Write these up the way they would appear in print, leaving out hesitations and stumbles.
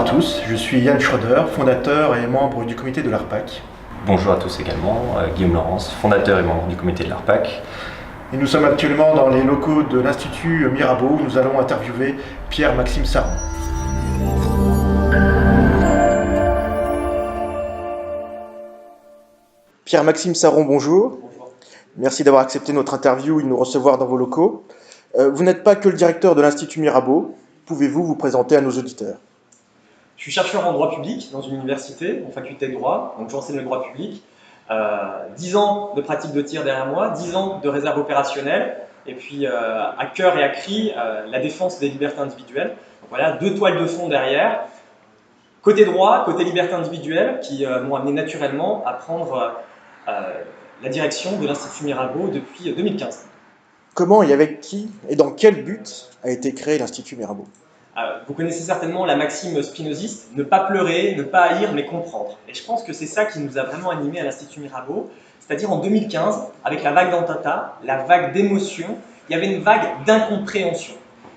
à tous, je suis Yann Schroeder, fondateur et membre du comité de l'ARPAC. Bonjour à tous également, Guillaume Laurence, fondateur et membre du comité de l'ARPAC. Et nous sommes actuellement dans les locaux de l'Institut Mirabeau où nous allons interviewer Pierre-Maxime Saron. Pierre-Maxime Saron, bonjour. Bonjour. Merci d'avoir accepté notre interview et de nous recevoir dans vos locaux. Vous n'êtes pas que le directeur de l'Institut Mirabeau. Pouvez-vous vous présenter à nos auditeurs ? Je suis chercheur en droit public dans une université, en faculté de droit, donc j'enseigne le droit public. 10 ans de pratique de tir derrière moi, 10 ans de réserve opérationnelle, et puis à cœur et à cri, la défense des libertés individuelles. Donc voilà, 2 toiles de fond derrière. Côté droit, côté liberté individuelle, qui m'ont amené naturellement à prendre la direction de l'Institut Mirabeau depuis 2015. Comment et avec qui et dans quel but a été créé l'Institut Mirabeau ? Vous connaissez certainement la maxime spinoziste, ne pas pleurer, ne pas haïr, mais comprendre. Et je pense que c'est ça qui nous a vraiment animés à l'Institut Mirabeau, c'est-à-dire en 2015, avec la vague d'Antata, la vague d'émotion, il y avait une vague d'incompréhension.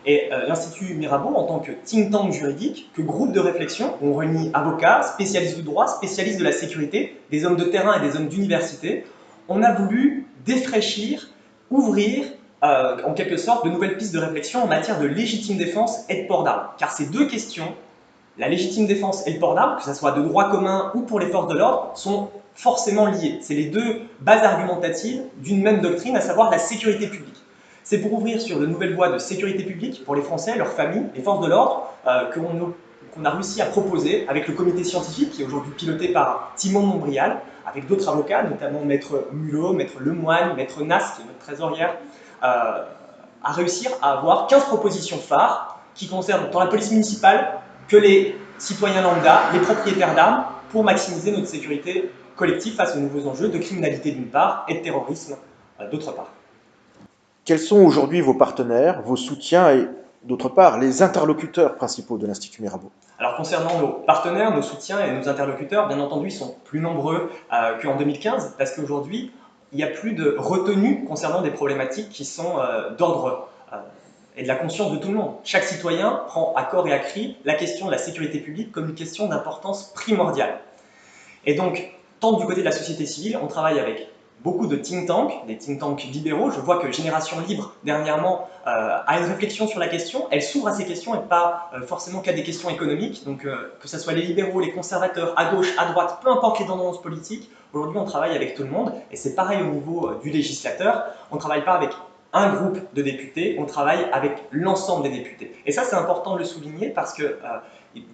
Et l'Institut Mirabeau, en tant que think tank juridique, que groupe de réflexion, on réunit avocats, spécialistes du droit, spécialistes de la sécurité, des hommes de terrain et des hommes d'université, on a voulu défraîchir, ouvrir, en quelque sorte, de nouvelles pistes de réflexion en matière de légitime défense et de port d'armes. Car ces deux questions, la légitime défense et le port d'armes, que ce soit de droit commun ou pour les forces de l'ordre, sont forcément liées. C'est les deux bases argumentatives d'une même doctrine, à savoir la sécurité publique. C'est pour ouvrir sur de nouvelles voies de sécurité publique pour les Français, leurs familles, les forces de l'ordre, qu'on a réussi à proposer avec le comité scientifique qui est aujourd'hui piloté par Timon Montbrial, avec d'autres avocats, notamment Maître Mulot, Maître Lemoine, Maître Nas, qui est notre trésorière, à réussir à avoir 15 propositions phares qui concernent tant la police municipale que les citoyens lambda, les propriétaires d'armes, pour maximiser notre sécurité collective face aux nouveaux enjeux de criminalité d'une part et de terrorisme d'autre part. Quels sont aujourd'hui vos partenaires, vos soutiens et, d'autre part, les interlocuteurs principaux de l'Institut Mirabeau ? Alors concernant nos partenaires, nos soutiens et nos interlocuteurs, bien entendu, ils sont plus nombreux qu'en 2015, parce qu'aujourd'hui, il n'y a plus de retenue concernant des problématiques qui sont d'ordre et de la conscience de tout le monde. Chaque citoyen prend à corps et à cri la question de la sécurité publique comme une question d'importance primordiale. Et donc, tant du côté de la société civile, on travaille avec beaucoup de think tanks, des think tanks libéraux. Je vois que Génération Libre, dernièrement, a une réflexion sur la question. Elle s'ouvre à ces questions et pas forcément qu'à des questions économiques. Donc, que ce soit les libéraux, les conservateurs, à gauche, à droite, peu importe les tendances politiques, aujourd'hui, on travaille avec tout le monde. Et c'est pareil au niveau du législateur. On ne travaille pas avec un groupe de députés, on travaille avec l'ensemble des députés. Et ça, c'est important de le souligner parce que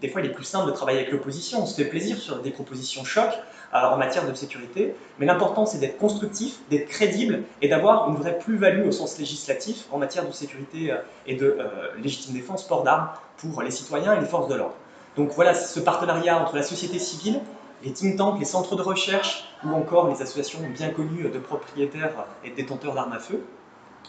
des fois, il est plus simple de travailler avec l'opposition. On se fait plaisir sur des propositions choc en matière de sécurité. Mais l'important, c'est d'être constructif, d'être crédible et d'avoir une vraie plus-value au sens législatif en matière de sécurité et de légitime défense, port d'armes pour les citoyens et les forces de l'ordre. Donc voilà, ce partenariat entre la société civile, les think tanks, les centres de recherche ou encore les associations bien connues de propriétaires et de détenteurs d'armes à feu,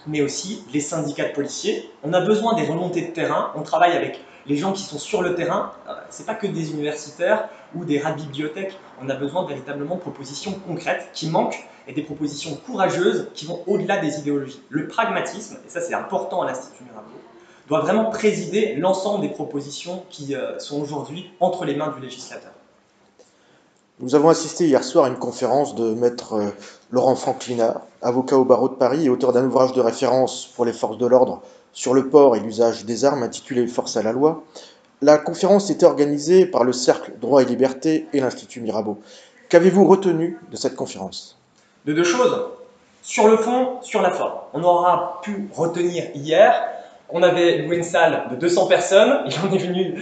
mais aussi les syndicats de policiers. On a besoin des remontées de terrain, on travaille avec les gens qui sont sur le terrain, c'est pas que des universitaires ou des rats de bibliothèque, on a besoin véritablement de propositions concrètes qui manquent et des propositions courageuses qui vont au-delà des idéologies. Le pragmatisme, et ça c'est important à l'Institut Mirabeau, doit vraiment présider l'ensemble des propositions qui sont aujourd'hui entre les mains du législateur. Nous avons assisté hier soir à une conférence de maître Laurent Franklina, avocat au barreau de Paris et auteur d'un ouvrage de référence pour les forces de l'ordre sur le port et l'usage des armes intitulé « Force à la loi ». La conférence était organisée par le Cercle Droit et Liberté et l'Institut Mirabeau. Qu'avez-vous retenu de cette conférence ? De deux choses, sur le fond, sur la forme. On aura pu retenir hier qu'on avait loué une salle de 200 personnes, il en est venu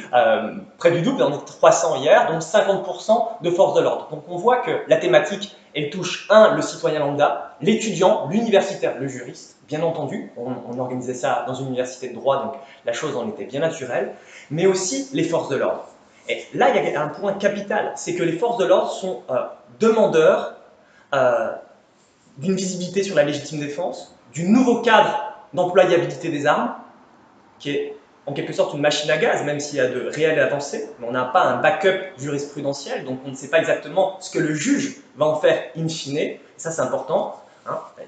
près du double, il en est 300 hier, donc 50% de forces de l'ordre. Donc on voit que la thématique, elle touche le citoyen lambda, l'étudiant, l'universitaire, le juriste, bien entendu, on organisait ça dans une université de droit, donc la chose en était bien naturelle, mais aussi les forces de l'ordre. Et là, il y a un point capital, c'est que les forces de l'ordre sont demandeurs d'une visibilité sur la légitime défense, du nouveau cadre d'employabilité des armes, qui est en quelque sorte une machine à gaz, même s'il y a de réelles avancées, mais on n'a pas un backup jurisprudentiel, donc on ne sait pas exactement ce que le juge va en faire in fine, ça c'est important.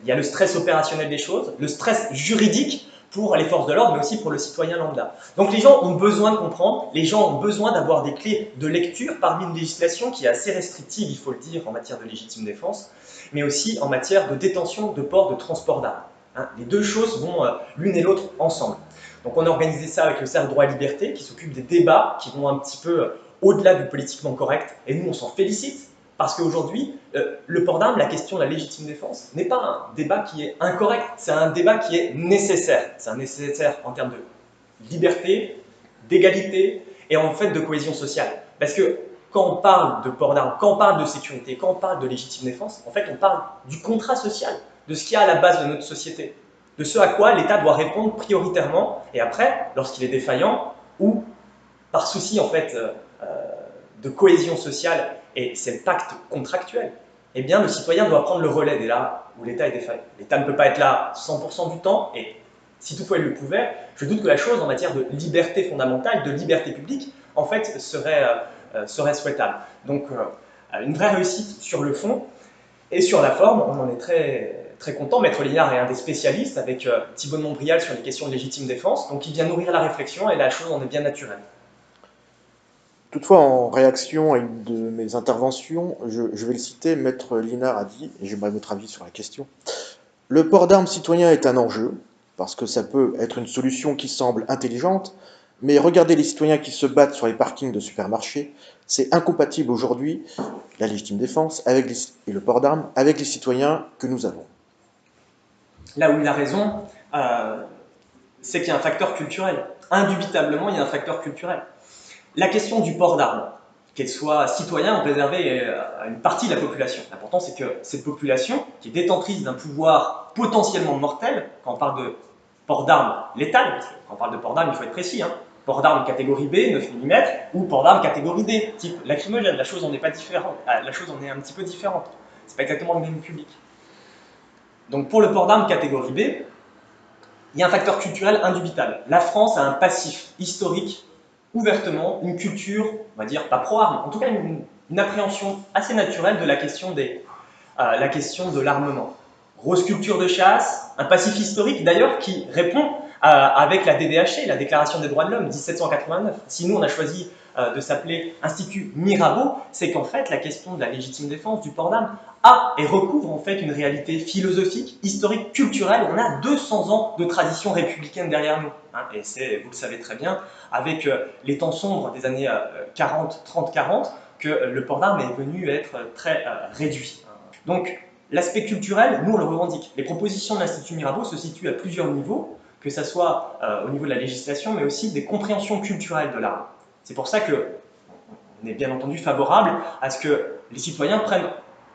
Il y a le stress opérationnel des choses, le stress juridique, pour les forces de l'ordre, mais aussi pour le citoyen lambda. Donc les gens ont besoin de comprendre, les gens ont besoin d'avoir des clés de lecture parmi une législation qui est assez restrictive, il faut le dire, en matière de légitime défense, mais aussi en matière de détention, de port, de transport d'armes. Hein, les deux choses vont l'une et l'autre ensemble. Donc on a organisé ça avec le Cercle Droit et Liberté, qui s'occupe des débats qui vont un petit peu au-delà du politiquement correct, et nous on s'en félicite, parce qu'aujourd'hui, le port d'armes, la question de la légitime défense, n'est pas un débat qui est incorrect, c'est un débat qui est nécessaire. C'est un nécessaire en termes de liberté, d'égalité et en fait de cohésion sociale. Parce que quand on parle de port d'armes, quand on parle de sécurité, quand on parle de légitime défense, en fait on parle du contrat social, de ce qu'il y a à la base de notre société, de ce à quoi l'État doit répondre prioritairement, et après, lorsqu'il est défaillant, ou par souci en fait de cohésion sociale, et c'est le pacte contractuel, eh bien le citoyen doit prendre le relais dès là où l'État est défaillant. L'État ne peut pas être là 100% du temps, et si toutefois il le pouvait, je doute que la chose en matière de liberté fondamentale, de liberté publique, en fait serait souhaitable. Donc une vraie réussite sur le fond, et sur la forme, on en est très content. Maître Lignard est un des spécialistes, avec Thibault de Montbrial sur les questions de légitime défense, donc il vient nourrir la réflexion, et la chose en est bien naturelle. Toutefois, en réaction à une de mes interventions, je vais le citer, Maître Liénard a dit, et j'aimerais votre avis sur la question, le port d'armes citoyen est un enjeu, parce que ça peut être une solution qui semble intelligente, mais regardez les citoyens qui se battent sur les parkings de supermarchés, c'est incompatible aujourd'hui, la légitime défense et le port d'armes, avec les citoyens que nous avons. Là où il a raison, c'est qu'il y a un facteur culturel. Indubitablement, il y a un facteur culturel. La question du port d'armes, qu'elle soit citoyen ou réservée à une partie de la population. L'important, c'est que cette population, qui est détentrice d'un pouvoir potentiellement mortel, quand on parle de port d'armes létal, parce que quand on parle de port d'armes, il faut être précis, hein, port d'armes catégorie B, 9 mm, ou port d'armes catégorie D, type lacrymogène, la chose en est pas différente, la chose en est un petit peu différente. C'est pas exactement le même public. Donc pour le port d'armes catégorie B, il y a un facteur culturel indubitable. La France a un passif historique ouvertement une culture, on va dire, pas pro-armes, en tout cas une appréhension assez naturelle de la question de l'armement. Grosse culture de chasse, un passif historique d'ailleurs qui répond avec la DDHC, la Déclaration des droits de l'homme, 1789. Si nous on a choisi de s'appeler Institut Mirabeau, c'est qu'en fait la question de la légitime défense, du port d'armes, a et recouvre en fait une réalité philosophique, historique, culturelle. On a 200 ans de tradition républicaine derrière nous. Hein, et c'est, vous le savez très bien, avec les temps sombres des années 40, 30, 40, que le port d'armes est venu être très réduit. Donc l'aspect culturel, nous on le revendique. Les propositions de l'Institut Mirabeau se situent à plusieurs niveaux, que ce soit au niveau de la législation, mais aussi des compréhensions culturelles de l'arme. C'est pour ça qu'on est bien entendu favorable à ce que les citoyens prennent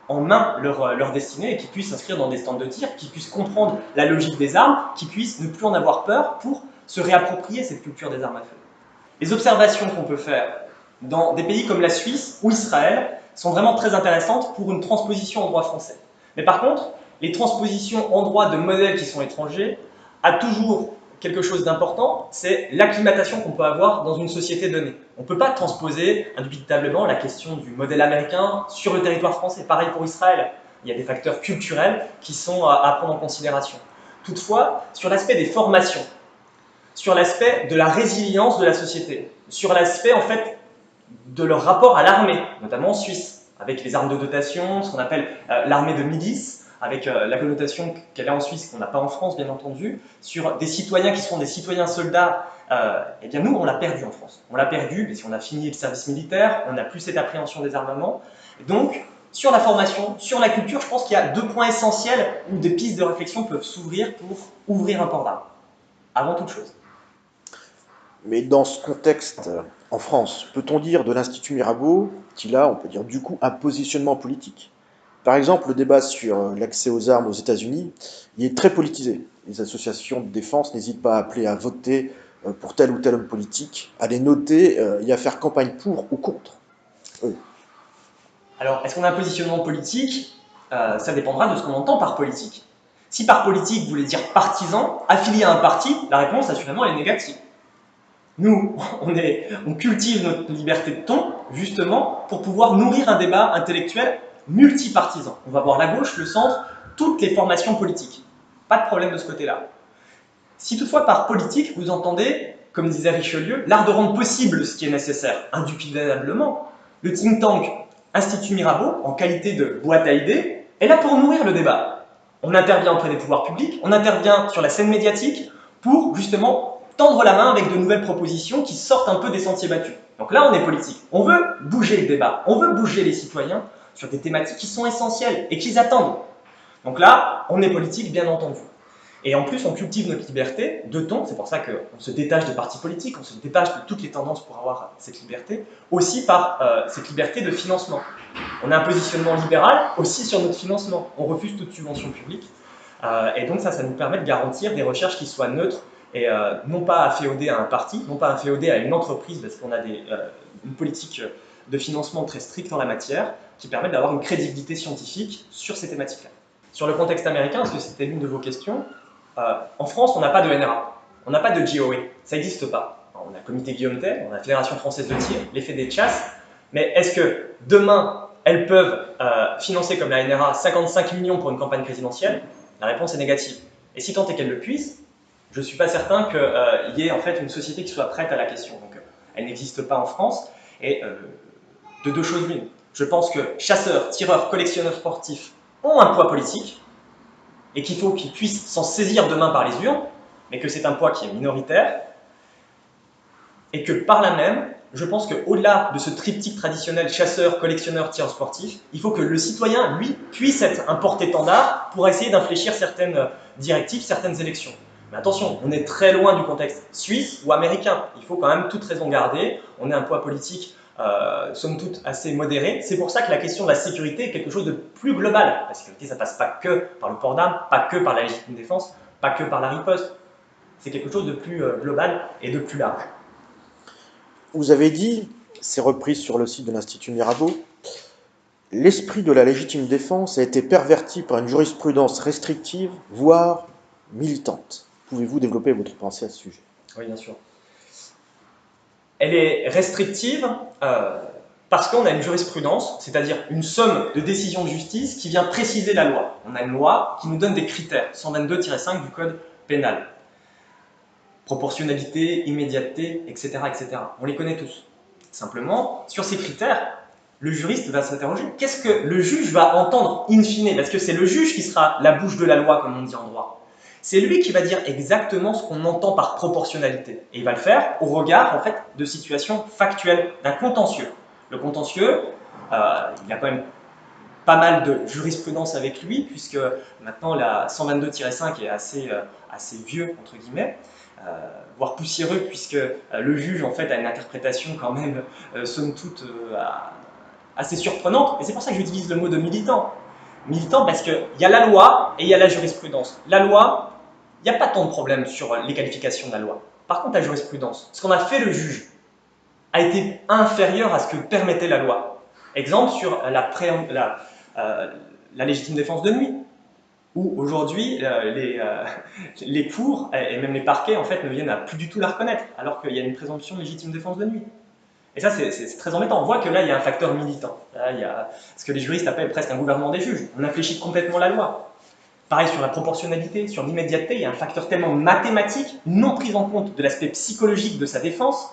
en main leur destinée et qu'ils puissent s'inscrire dans des stands de tir, qu'ils puissent comprendre la logique des armes, qu'ils puissent ne plus en avoir peur pour se réapproprier cette culture des armes à feu. Les observations qu'on peut faire dans des pays comme la Suisse ou Israël sont vraiment très intéressantes pour une transposition en droit français. Mais par contre, les transpositions en droit de modèles qui sont étrangers a toujours quelque chose d'important, c'est l'acclimatation qu'on peut avoir dans une société donnée. On ne peut pas transposer indubitablement la question du modèle américain sur le territoire français. Pareil pour Israël, il y a des facteurs culturels qui sont à prendre en considération. Toutefois, sur l'aspect des formations, sur l'aspect de la résilience de la société, sur l'aspect en fait de leur rapport à l'armée, notamment en Suisse, avec les armes de dotation, ce qu'on appelle l'armée de milice, avec la connotation qu'elle a en Suisse, qu'on n'a pas en France, bien entendu, sur des citoyens qui sont des citoyens soldats, eh bien nous, on l'a perdu en France. On l'a perdu, parce qu'on a fini le service militaire, on n'a plus cette appréhension des armements. Donc, sur la formation, sur la culture, je pense qu'il y a 2 points essentiels où des pistes de réflexion peuvent s'ouvrir pour ouvrir un port d'armes, avant toute chose. Mais dans ce contexte, en France, peut-on dire de l'Institut Mirabeau qu'il a, on peut dire du coup, un positionnement politique? Par exemple, le débat sur l'accès aux armes aux États-Unis, il est très politisé. Les associations de défense n'hésitent pas à appeler à voter pour tel ou tel homme politique, à les noter et à faire campagne pour ou contre eux. Alors, est-ce qu'on a un positionnement politique? Ça dépendra de ce qu'on entend par politique. Si par politique, vous voulez dire partisan, affilié à un parti, la réponse, assurément, elle est négative. Nous, on cultive notre liberté de ton, justement, pour pouvoir nourrir un débat intellectuel multipartisan. On va voir la gauche, le centre, toutes les formations politiques. Pas de problème de ce côté-là. Si toutefois par politique, vous entendez, comme disait Richelieu, l'art de rendre possible ce qui est nécessaire, indubitablement, le think tank Institut Mirabeau, en qualité de boîte à idées, est là pour nourrir le débat. On intervient auprès des pouvoirs publics, on intervient sur la scène médiatique pour justement tendre la main avec de nouvelles propositions qui sortent un peu des sentiers battus. Donc là, on est politique. On veut bouger le débat, on veut bouger les citoyens sur des thématiques qui sont essentielles et qu'ils attendent. Donc là, on est politique, bien entendu. Et en plus, on cultive notre liberté de ton, c'est pour ça qu'on se détache des partis politiques, on se détache de toutes les tendances pour avoir cette liberté, aussi par cette liberté de financement. On a un positionnement libéral aussi sur notre financement, on refuse toute subvention publique, et donc ça nous permet de garantir des recherches qui soient neutres, et non pas afféodées à un parti, non pas afféodées à une entreprise, parce qu'on a une politique de financement très stricte en la matière, qui permet d'avoir une crédibilité scientifique sur ces thématiques-là. Sur le contexte américain, parce que c'était l'une de vos questions, en France, on n'a pas de NRA, on n'a pas de GOE, ça n'existe pas. On a le comité Guillaume Tell, on a la Fédération française de tir, les fédés de chasse, mais est-ce que demain, elles peuvent financer comme la NRA 55 millions pour une campagne présidentielle? La réponse est négative. Et si tant est qu'elles le puissent, je ne suis pas certain qu'il y ait en fait une société qui soit prête à la question. Donc, elle n'existe pas en France, et de deux choses l'une. Je pense que chasseurs, tireurs, collectionneurs sportifs ont un poids politique, et qu'il faut qu'ils puissent s'en saisir demain par les urnes, mais que c'est un poids qui est minoritaire, et que par là même, je pense qu'au-delà de ce triptyque traditionnel chasseur, collectionneur, tireur sportif, il faut que le citoyen, lui, puisse être un porte-étendard pour essayer d'infléchir certaines directives, certaines élections. Mais attention, on est très loin du contexte suisse ou américain. Il faut quand même toute raison garder. On est un poids politique somme toute assez modéré. C'est pour ça que la question de la sécurité est quelque chose de plus global. La sécurité, ça passe pas que par le port d'armes, pas que par la légitime défense, pas que par la riposte. C'est quelque chose de plus global et de plus large. Vous avez dit, c'est repris sur le site de l'Institut Mirabeau, l'esprit de la légitime défense a été perverti par une jurisprudence restrictive, voire militante. Pouvez-vous développer votre pensée à ce sujet? Oui, bien sûr. Elle est restrictive parce qu'on a une jurisprudence, c'est-à-dire une somme de décisions de justice qui vient préciser la loi. On a une loi qui nous donne des critères, 122-5 du code pénal. Proportionnalité, immédiateté, etc., etc. On les connaît tous. Simplement, sur ces critères, le juriste va s'interroger. Qu'est-ce que le juge va entendre in fine? Parce que c'est le juge qui sera la bouche de la loi, comme on dit en droit. C'est lui qui va dire exactement ce qu'on entend par proportionnalité. Et il va le faire au regard en fait, de situations factuelles, d'un contentieux. Le contentieux, il a quand même pas mal de jurisprudence avec lui, puisque maintenant la 122-5 est assez vieux, entre guillemets, voire poussiéreux, puisque le juge en fait, a une interprétation quand même, somme toute, assez surprenante. Et c'est pour ça que j'utilise le mot de militant. Militant parce qu'il y a la loi et il y a la jurisprudence. La loi, il n'y a pas tant de problème sur les qualifications de la loi. Par contre, la jurisprudence, ce qu'on a fait le juge a été inférieur à ce que permettait la loi. Exemple sur la légitime défense de nuit, où aujourd'hui les cours et même les parquets en fait, ne viennent à plus du tout la reconnaître, alors qu'il y a une présomption de légitime défense de nuit. Et ça, c'est très embêtant. On voit que là, il y a un facteur militant. Là, il y a ce que les juristes appellent presque un gouvernement des juges. On infléchit complètement la loi. Pareil sur la proportionnalité, sur l'immédiateté, il y a un facteur tellement mathématique, non pris en compte de l'aspect psychologique de sa défense.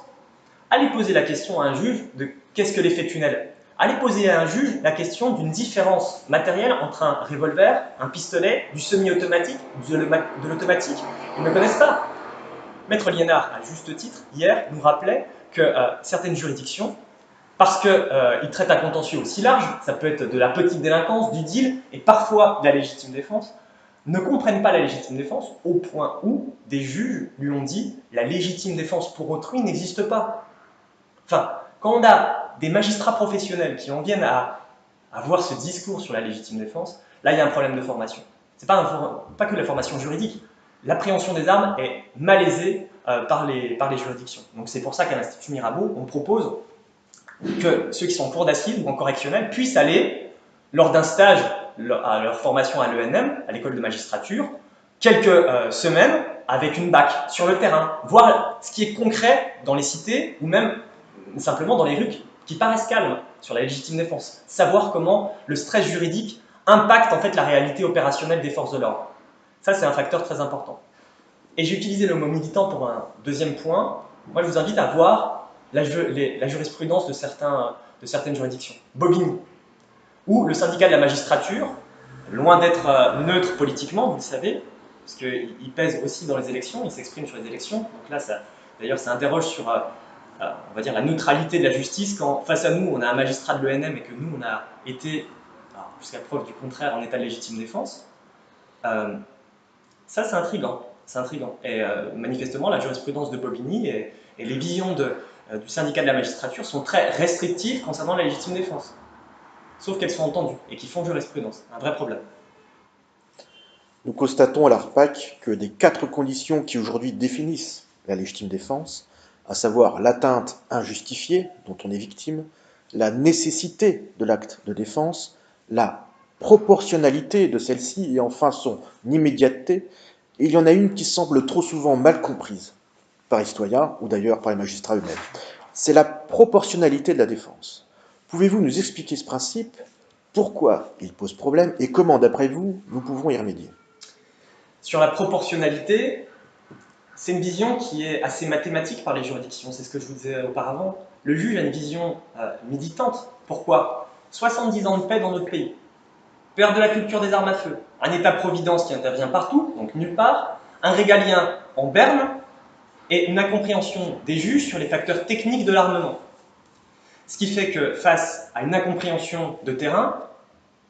Allez poser la question à un juge de qu'est-ce que l'effet tunnel. Allez poser à un juge la question d'une différence matérielle entre un revolver, un pistolet, du semi-automatique, de l'automatique. Ils ne connaissent pas. Maître Liénard, à juste titre, hier, nous rappelait que certaines juridictions, parce qu'ils traitent un contentieux aussi large, ça peut être de la petite délinquance, du deal, et parfois de la légitime défense, ne comprennent pas la légitime défense au point où des juges lui ont dit « la légitime défense pour autrui n'existe pas ». Enfin, quand on a des magistrats professionnels qui en viennent à avoir ce discours sur la légitime défense, là il y a un problème de formation. Ce n'est pas que la formation juridique. L'appréhension des armes est malaisée par les juridictions. Donc c'est pour ça qu'à l'Institut Mirabeau, on propose que ceux qui sont en cours d'assises ou en correctionnel puissent aller, lors d'un stage à leur formation à l'ENM, à l'école de magistrature, quelques semaines avec une BAC sur le terrain, voir ce qui est concret dans les cités ou même simplement dans les rues qui paraissent calmes sur la légitime défense. Savoir comment le stress juridique impacte en fait la réalité opérationnelle des forces de l'ordre. Ça, c'est un facteur très important. Et j'ai utilisé le mot militant pour un deuxième point. Moi, je vous invite à voir la jurisprudence de certaines juridictions. Bobigny, où le syndicat de la magistrature, loin d'être neutre politiquement, vous le savez, parce qu'il pèse aussi dans les élections, il s'exprime sur les élections. Donc là, d'ailleurs, ça interroge sur, on va dire, la neutralité de la justice quand, face à nous, on a un magistrat de l'ENM et que nous, on a été, jusqu'à preuve du contraire, en état de légitime défense. Ça, c'est intriguant. C'est intriguant. Et manifestement, la jurisprudence de Bobigny et les visions du syndicat de la magistrature sont très restrictives concernant la légitime défense. Sauf qu'elles sont entendues et qui font jurisprudence. Un vrai problème. Nous constatons à l'ARPAC que des 4 conditions qui aujourd'hui définissent la légitime défense, à savoir l'atteinte injustifiée dont on est victime, la nécessité de l'acte de défense, la proportionnalité de celle-ci et enfin son immédiateté, il y en a une qui semble trop souvent mal comprise par les citoyens ou d'ailleurs par les magistrats eux-mêmes. C'est la proportionnalité de la défense. Pouvez-vous nous expliquer ce principe, pourquoi il pose problème et comment, d'après vous, nous pouvons y remédier? Sur la proportionnalité, c'est une vision qui est assez mathématique par les juridictions, c'est ce que je vous disais auparavant. Le juge a une vision militante. Pourquoi? 70 ans de paix dans notre pays, perte de la culture des armes à feu, un État-providence qui intervient partout, donc nulle part, un régalien en berne, et une incompréhension des juges sur les facteurs techniques de l'armement. Ce qui fait que face à une incompréhension de terrain,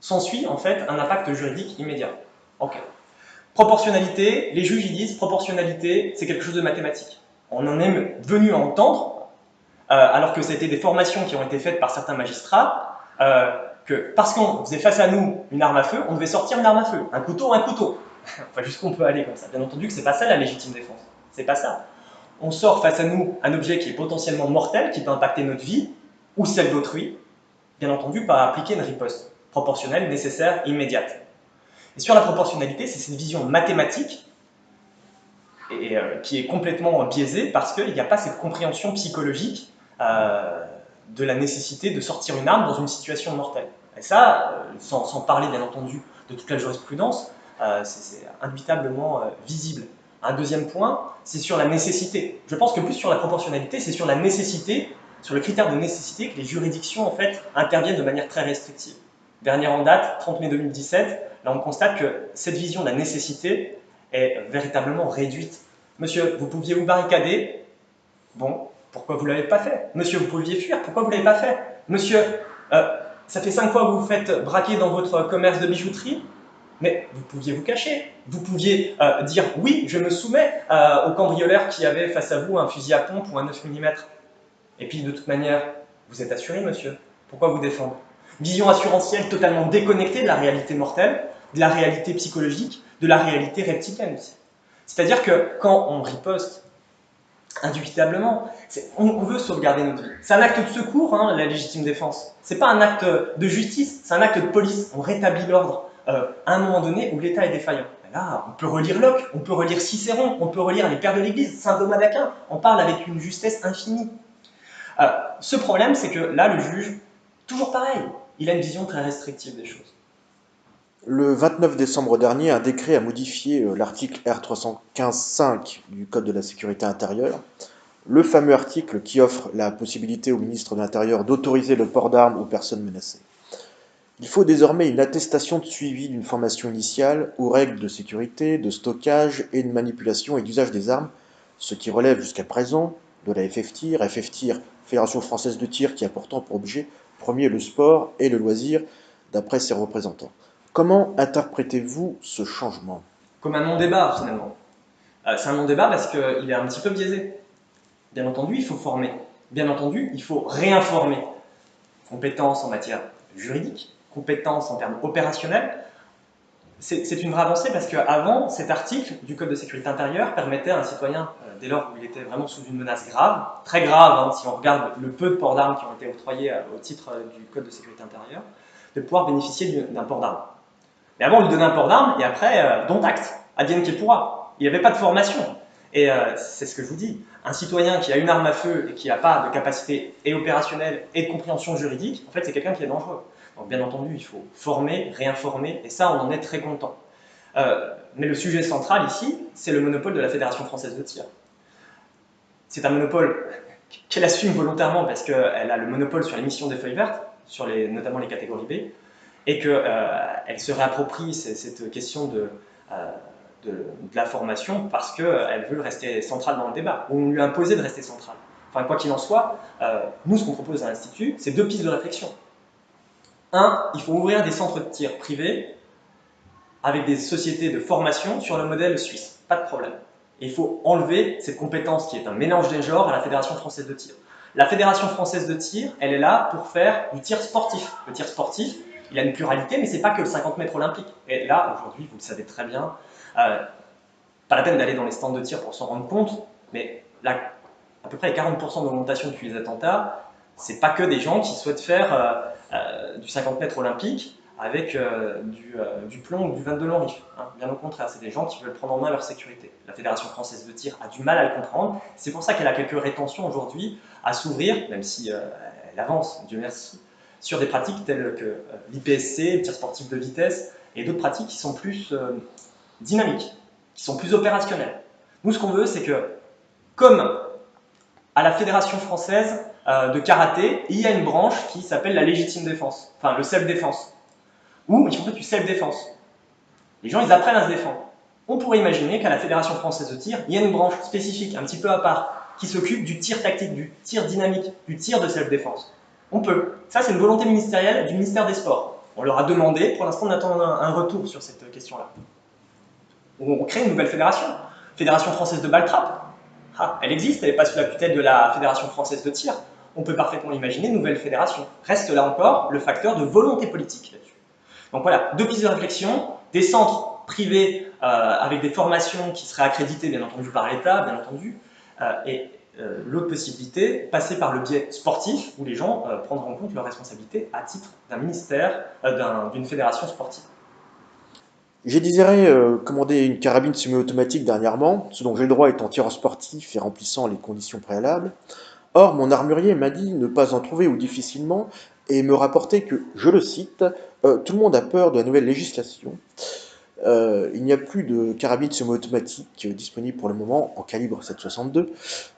s'ensuit en fait un impact juridique immédiat. Ok. Proportionnalité, les juges ils disent proportionnalité, c'est quelque chose de mathématique. On en est venu à entendre, alors que c'était des formations qui ont été faites par certains magistrats, que parce qu'on faisait face à nous une arme à feu, on devait sortir une arme à feu, un couteau. Enfin, jusqu'où on peut aller comme ça. Bien entendu que c'est pas ça la légitime défense. C'est pas ça. On sort face à nous un objet qui est potentiellement mortel, qui peut impacter notre vie, ou celle d'autrui, bien entendu par appliquer une riposte proportionnelle, nécessaire, immédiate. Et sur la proportionnalité, c'est cette vision mathématique et, qui est complètement biaisée parce qu'il n'y a pas cette compréhension psychologique de la nécessité de sortir une arme dans une situation mortelle. Et ça, sans parler bien entendu de toute la jurisprudence, c'est indubitablement visible. Un deuxième point, c'est sur la nécessité. Je pense que plus sur la proportionnalité, c'est sur la nécessité, sur le critère de nécessité que les juridictions en fait interviennent de manière très restrictive. Dernière en date, 30 mai 2017, là on constate que cette vision de la nécessité est véritablement réduite. Monsieur, vous pouviez vous barricader, bon, pourquoi vous ne l'avez pas fait? Monsieur, vous pouviez fuir, pourquoi vous ne l'avez pas fait? Monsieur, ça fait 5 fois que vous vous faites braquer dans votre commerce de bijouterie, mais vous pouviez vous cacher, vous pouviez dire oui, je me soumets au cambrioleur qui avait face à vous un fusil à pompe ou un 9 mm. Et puis de toute manière, vous êtes assuré, monsieur, pourquoi vous défendre? Vision assurantielle totalement déconnectée de la réalité mortelle, de la réalité psychologique, de la réalité reptilienne aussi. C'est-à-dire que quand on riposte, indubitablement, on veut sauvegarder notre vie. C'est un acte de secours, hein, la légitime défense. C'est pas un acte de justice, c'est un acte de police. On rétablit l'ordre à un moment donné où l'État est défaillant. Et là, on peut relire Locke, on peut relire Cicéron, on peut relire les pères de l'Église, Saint Thomas d'Aquin. On parle avec une justesse infinie. Ce problème, c'est que là, le juge, toujours pareil, il a une vision très restrictive des choses. Le 29 décembre dernier, un décret a modifié l'article R315-5 du Code de la sécurité intérieure, le fameux article qui offre la possibilité au ministre de l'Intérieur d'autoriser le port d'armes aux personnes menacées. Il faut désormais une attestation de suivi d'une formation initiale aux règles de sécurité, de stockage et de manipulation et d'usage des armes, ce qui relève jusqu'à présent de la FFTIR, Fédération Française de Tir, qui a pourtant pour objet premier le sport et le loisir, d'après ses représentants. Comment interprétez-vous ce changement? Comme un non-débat, finalement. C'est un non-débat parce qu'il est un petit peu biaisé. Bien entendu, il faut former. Bien entendu, il faut réinformer. Compétences en matière juridique, compétences en termes opérationnels. C'est une vraie avancée parce qu'avant, cet article du Code de sécurité intérieure permettait à un citoyen, dès lors où il était vraiment sous une menace grave, très grave, hein, si on regarde le peu de ports d'armes qui ont été octroyés au titre du Code de sécurité intérieure, de pouvoir bénéficier d'un port d'armes. Mais avant, on lui donnait un port d'armes et après, dont acte, advienne qu'il pourra. Il n'y avait pas de formation. Et c'est ce que je vous dis, un citoyen qui a une arme à feu et qui n'a pas de capacité et opérationnelle et de compréhension juridique, en fait, c'est quelqu'un qui est dangereux. Donc bien entendu, il faut former, réinformer, et ça, on en est très content. Mais le sujet central ici, c'est le monopole de la Fédération française de tir. C'est un monopole qu'elle assume volontairement parce qu'elle a le monopole sur l'émission des feuilles vertes, sur notamment les catégories B, et qu'elle se réapproprie cette question de la formation parce qu'elle veut rester centrale dans le débat, ou on lui a imposé de rester centrale. Enfin, quoi qu'il en soit, nous, ce qu'on propose à l'Institut, c'est 2 pistes de réflexion. Un, il faut ouvrir des centres de tir privés avec des sociétés de formation sur le modèle suisse, pas de problème. Et il faut enlever cette compétence qui est un mélange des genres à la Fédération française de tir. La Fédération française de tir, elle est là pour faire du tir sportif. Le tir sportif, il a une pluralité, mais c'est pas que le 50 mètres olympique. Et là, aujourd'hui, vous le savez très bien, pas la peine d'aller dans les stands de tir pour s'en rendre compte, mais là, à peu près 40% d'augmentation depuis les attentats, c'est pas que des gens qui souhaitent faire du 50 mètres olympique avec du plomb ou du 22 Longriff. Hein. Bien au contraire, c'est des gens qui veulent prendre en main leur sécurité. La Fédération française de tir a du mal à le comprendre. C'est pour ça qu'elle a quelques rétentions aujourd'hui à s'ouvrir, même si elle avance, Dieu merci, sur des pratiques telles que l'IPSC, le tir sportif de vitesse, et d'autres pratiques qui sont plus dynamiques, qui sont plus opérationnelles. Nous, ce qu'on veut, c'est que, comme à la Fédération française de karaté, il y a une branche qui s'appelle la légitime défense, enfin le self-défense, où ils font du self-défense. Les gens, ils apprennent à se défendre. On pourrait imaginer qu'à la Fédération française de tir, il y a une branche spécifique, un petit peu à part, qui s'occupe du tir tactique, du tir dynamique, du tir de self-défense. On peut. Ça, c'est une volonté ministérielle du ministère des Sports. On leur a demandé, pour l'instant, on attend un retour sur cette question-là. On crée une nouvelle fédération, Fédération française de balle trappe. Ah, elle existe, elle n'est pas sous la tutelle de la Fédération française de tir. On peut parfaitement imaginer une nouvelle fédération. Reste là encore le facteur de volonté politique là-dessus. Donc voilà, 2 pistes de réflexion, des centres privés avec des formations qui seraient accréditées bien entendu par l'État, bien entendu, et l'autre possibilité, passer par le biais sportif, où les gens prendront en compte leurs responsabilités à titre d'un ministère, d'une fédération sportive. J'ai désiré commander une carabine semi-automatique dernièrement, ce dont j'ai le droit étant tireur sportif et remplissant les conditions préalables. Or, mon armurier m'a dit ne pas en trouver ou difficilement et me rapportait que, je le cite, tout le monde a peur de la nouvelle législation. Il n'y a plus de carabine semi-automatique disponible pour le moment en calibre 7,62.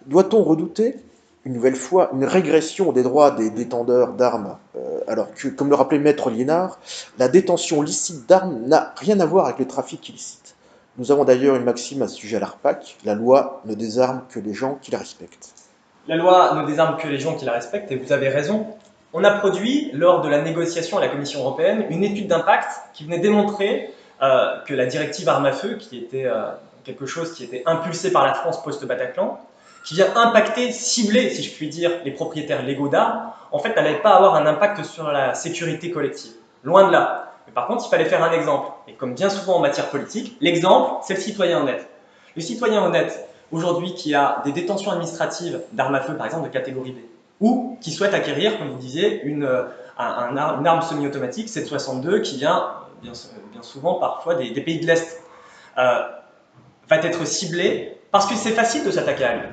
Doit-on redouter une nouvelle fois une régression des droits des détenteurs d'armes alors que, comme le rappelait Maître Liénard, la détention licite d'armes n'a rien à voir avec le trafic illicite. Nous avons d'ailleurs une maxime à ce sujet à l'ARPAC, la loi ne désarme que les gens qui la respectent. La loi ne désarme que les gens qui la respectent, et vous avez raison. On a produit, lors de la négociation à la Commission européenne, une étude d'impact qui venait démontrer que la directive armes à feu, qui était quelque chose qui était impulsé par la France post-Bataclan, qui vient impacter, cibler, si je puis dire, les propriétaires légaux d'armes, en fait, n'allait pas avoir un impact sur la sécurité collective. Loin de là. Mais par contre, il fallait faire un exemple. Et comme bien souvent en matière politique, l'exemple, c'est le citoyen honnête. Le citoyen honnête, aujourd'hui, qui a des détentions administratives d'armes à feu, par exemple, de catégorie B, ou qui souhaite acquérir, comme vous disiez, une arme semi-automatique 7,62 qui vient bien souvent parfois des pays de l'Est, va être ciblé parce que c'est facile de s'attaquer à lui.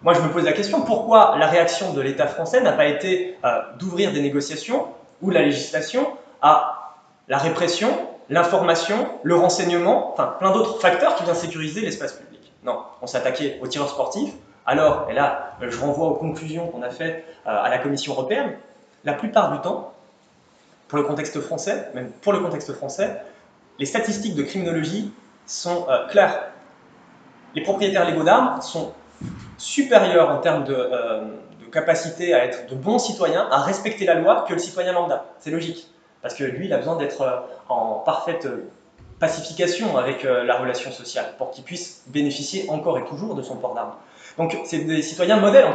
Moi, je me pose la question, pourquoi la réaction de l'État français n'a pas été d'ouvrir des négociations où la législation a la répression, l'information, le renseignement, enfin plein d'autres facteurs qui viennent sécuriser l'espace public. Non, on s'est attaqué aux tireurs sportifs. Alors, et là, je renvoie aux conclusions qu'on a faites à la Commission européenne, la plupart du temps, pour le contexte français, même pour le contexte français, les statistiques de criminologie sont claires. Les propriétaires légaux d'armes sont supérieurs en termes de capacité à être de bons citoyens, à respecter la loi, que le citoyen lambda. C'est logique, parce que lui, il a besoin d'être en parfaite pacification avec la relation sociale, pour qu'il puisse bénéficier encore et toujours de son port d'armes. Donc, c'est des citoyens modèles, en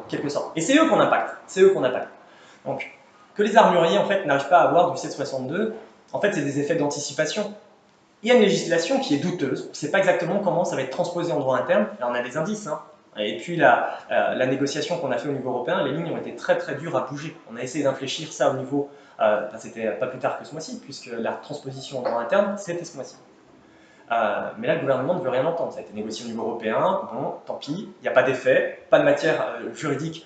quelque sorte. Et c'est eux qu'on impacte. C'est eux qu'on impacte. Donc, que les armuriers, en fait, n'arrivent pas à avoir du 7,62, en fait, c'est des effets d'anticipation. Il y a une législation qui est douteuse. On ne sait pas exactement comment ça va être transposé en droit interne. Là, on a des indices. Hein. Et puis, la négociation qu'on a fait au niveau européen, les lignes ont été très, très dures à bouger. On a essayé d'infléchir ça au niveau... c'était pas plus tard que ce mois-ci, puisque la transposition en droit interne, c'était ce mois-ci. Mais là, le gouvernement ne veut rien entendre. Ça a été négocié au niveau européen. Bon, tant pis. Il n'y a pas d'effet, pas de matière juridique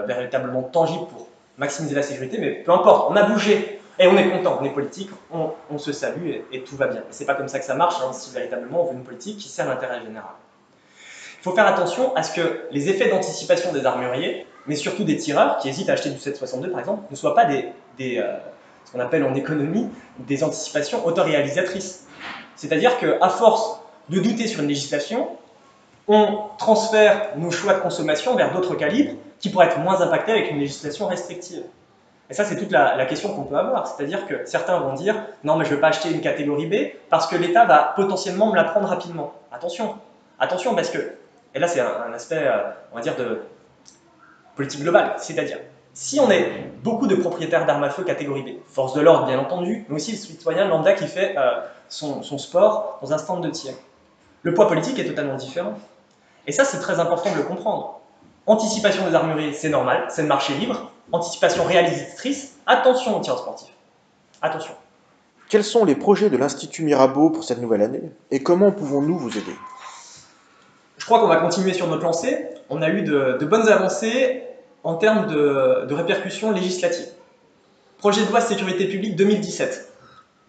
véritablement tangible pour maximiser la sécurité. Mais peu importe, on a bougé. Et on est content, on est politique, on se salue et tout va bien. Et c'est pas comme ça que ça marche, hein, si véritablement on veut une politique qui sert l'intérêt général. Il faut faire attention à ce que les effets d'anticipation des armuriers, mais surtout des tireurs qui hésitent à acheter du 7,62 par exemple, ne soient pas ce qu'on appelle en économie des anticipations autoréalisatrices. C'est-à-dire qu'à force de douter sur une législation, on transfère nos choix de consommation vers d'autres calibres qui pourraient être moins impactés avec une législation restrictive. Et ça, c'est toute la question qu'on peut avoir. C'est-à-dire que certains vont dire « Non, mais je ne veux pas acheter une catégorie B parce que l'État va potentiellement me la prendre rapidement. » Attention, attention parce que, et là c'est un aspect, on va dire, de politique globale, c'est-à-dire, si on est beaucoup de propriétaires d'armes à feu catégorie B, force de l'ordre bien entendu, mais aussi le citoyen lambda qui fait son sport dans un stand de tir, le poids politique est totalement différent. Et ça, c'est très important de le comprendre. Anticipation des armuriers, c'est normal, c'est le marché libre. Anticipation réalisatrice, attention aux tirs sportifs. Attention. Quels sont les projets de l'Institut Mirabeau pour cette nouvelle année et comment pouvons-nous vous aider? Je crois qu'on va continuer sur notre lancée. On a eu de bonnes avancées en termes de répercussions législatives. Projet de loi sécurité publique 2017.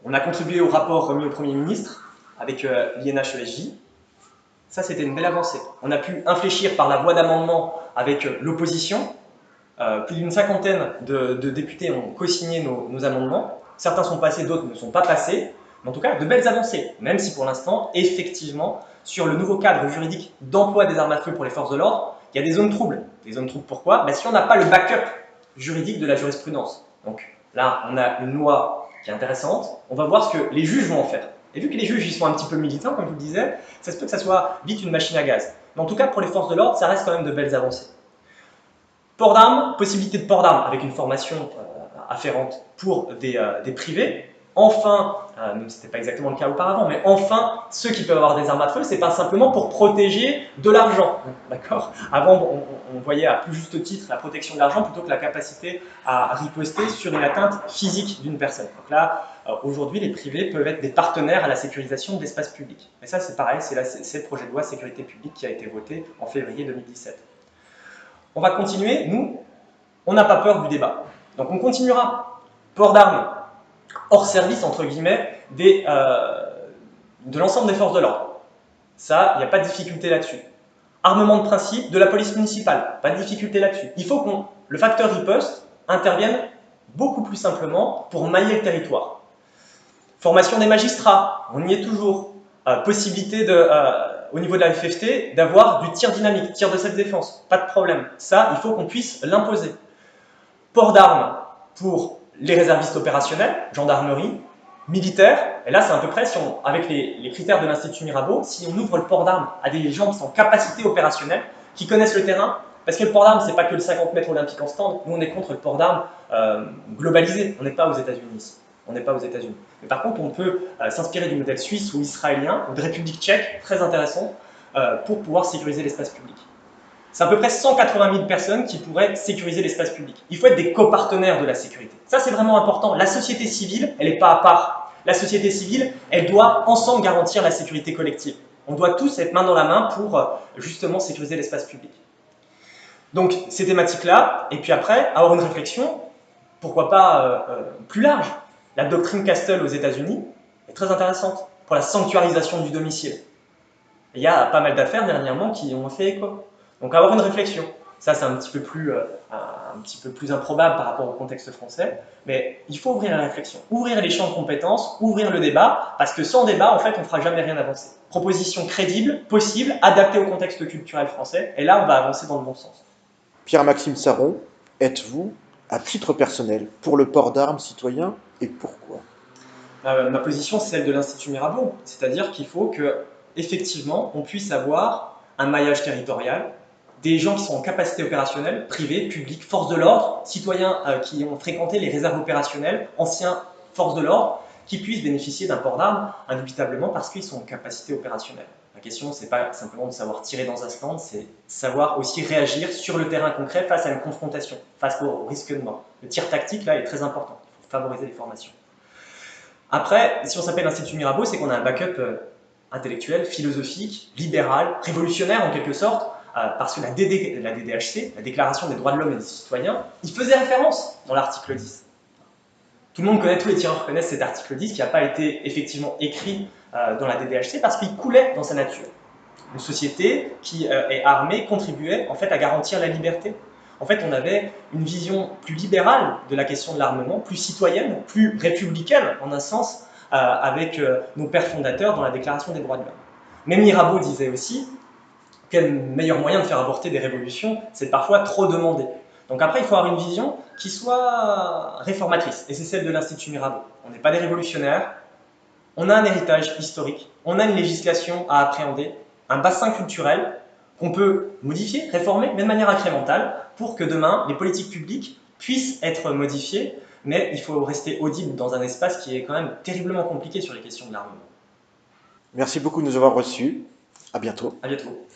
On a contribué au rapport remis au Premier ministre avec l'INHESJ. Ça, c'était une belle avancée. On a pu infléchir par la voie d'amendement avec l'opposition. Plus d'une cinquantaine de députés ont co-signé nos amendements. Certains sont passés, d'autres ne sont pas passés. Mais en tout cas, de belles avancées, même si pour l'instant, effectivement, sur le nouveau cadre juridique d'emploi des armes à feu pour les forces de l'ordre, il y a des zones troubles. Des zones troubles pourquoi? Si on n'a pas le backup juridique de la jurisprudence. Donc là, on a une loi qui est intéressante. On va voir ce que les juges vont en faire. Et vu que les juges ils sont un petit peu militants, comme je vous le disais, ça se peut que ça soit vite une machine à gaz. Mais en tout cas, pour les forces de l'ordre, ça reste quand même de belles avancées. Port d'armes, possibilité de port d'armes avec une formation afférente pour des privés. Enfin, même si ce n'était pas exactement le cas auparavant, mais enfin, ceux qui peuvent avoir des armes à feu, c'est pas simplement pour protéger de l'argent. D'accord? Avant, on voyait à plus juste titre la protection de l'argent plutôt que la capacité à riposter sur une atteinte physique d'une personne. Donc là, aujourd'hui, les privés peuvent être des partenaires à la sécurisation de l'espace public. Mais ça, c'est pareil, c'est le projet de loi sécurité publique qui a été voté en février 2017. On va continuer, nous, on n'a pas peur du débat. Donc on continuera. Port d'armes hors service, entre guillemets, de l'ensemble des forces de l'ordre. Ça, il n'y a pas de difficulté là-dessus. Armement de principe de la police municipale, pas de difficulté là-dessus. Il faut que le facteur riposte intervienne beaucoup plus simplement pour mailler le territoire. Formation des magistrats, on y est toujours. Possibilité au niveau de la FFT d'avoir du tir dynamique, tir de self-défense, pas de problème. Ça, il faut qu'on puisse l'imposer. Port d'armes pour les réservistes opérationnels, gendarmerie, militaires, et là c'est à peu près, avec les critères de l'Institut Mirabeau, si on ouvre le port d'armes à des gens qui sont en capacité opérationnelle, qui connaissent le terrain, parce que le port d'armes c'est pas que le 50 mètres olympique en stand, nous on est contre le port d'armes globalisé, on n'est pas aux États-Unis ici. On n'est pas aux États-Unis. Mais par contre, on peut s'inspirer du modèle suisse ou israélien, ou de République tchèque, très intéressant, pour pouvoir sécuriser l'espace public. C'est à peu près 180 000 personnes qui pourraient sécuriser l'espace public. Il faut être des copartenaires de la sécurité. Ça, c'est vraiment important. La société civile, elle n'est pas à part. La société civile, elle doit ensemble garantir la sécurité collective. On doit tous être main dans la main pour justement sécuriser l'espace public. Donc, ces thématiques-là, et puis après, avoir une réflexion, pourquoi pas plus large. La doctrine Castle aux États-Unis est très intéressante pour la sanctuarisation du domicile. Il y a pas mal d'affaires dernièrement qui ont fait écho. Donc avoir une réflexion, ça c'est un petit peu plus improbable par rapport au contexte français, mais il faut ouvrir la réflexion, ouvrir les champs de compétences, ouvrir le débat, parce que sans débat, en fait, on ne fera jamais rien avancer. Proposition crédible, possible, adaptée au contexte culturel français, et là on va avancer dans le bon sens. Pierre-Maxime Saron, êtes-vous, à titre personnel, pour le port d'armes citoyen et pourquoi? Ma position, c'est celle de l'Institut Mirabeau, c'est-à-dire qu'il faut que, effectivement, on puisse avoir un maillage territorial, des gens qui sont en capacité opérationnelle, privés, publics, forces de l'ordre, citoyens qui ont fréquenté les réserves opérationnelles, anciens forces de l'ordre, qui puissent bénéficier d'un port d'armes, indubitablement parce qu'ils sont en capacité opérationnelle. La question, c'est pas simplement de savoir tirer dans un stand, c'est savoir aussi réagir sur le terrain concret face à une confrontation, face au risque de mort. Le tir tactique, là, est très important. Il faut favoriser les formations. Après, si on s'appelle l'Institut Mirabeau, c'est qu'on a un backup intellectuel, philosophique, libéral, révolutionnaire en quelque sorte, parce que la DDHC, la Déclaration des droits de l'homme et des citoyens, il faisait référence dans l'article 10. Tout le monde connaît, tous les tireurs connaissent cet article 10 qui n'a pas été effectivement écrit dans la DDHC parce qu'il coulait dans sa nature. Une société qui est armée contribuait en fait à garantir la liberté. En fait, on avait une vision plus libérale de la question de l'armement, plus citoyenne, plus républicaine en un sens, avec nos pères fondateurs dans la Déclaration des droits de l'homme. Mais Mirabeau disait aussi que le meilleur moyen de faire avorter des révolutions, c'est parfois trop demander. Donc après, il faut avoir une vision qui soit réformatrice, et c'est celle de l'Institut Mirabeau. On n'est pas des révolutionnaires, on a un héritage historique, on a une législation à appréhender, un bassin culturel qu'on peut modifier, réformer, mais de manière incrémentale, pour que demain, les politiques publiques puissent être modifiées, mais il faut rester audible dans un espace qui est quand même terriblement compliqué sur les questions de l'armement. Merci beaucoup de nous avoir reçus. À bientôt. À bientôt.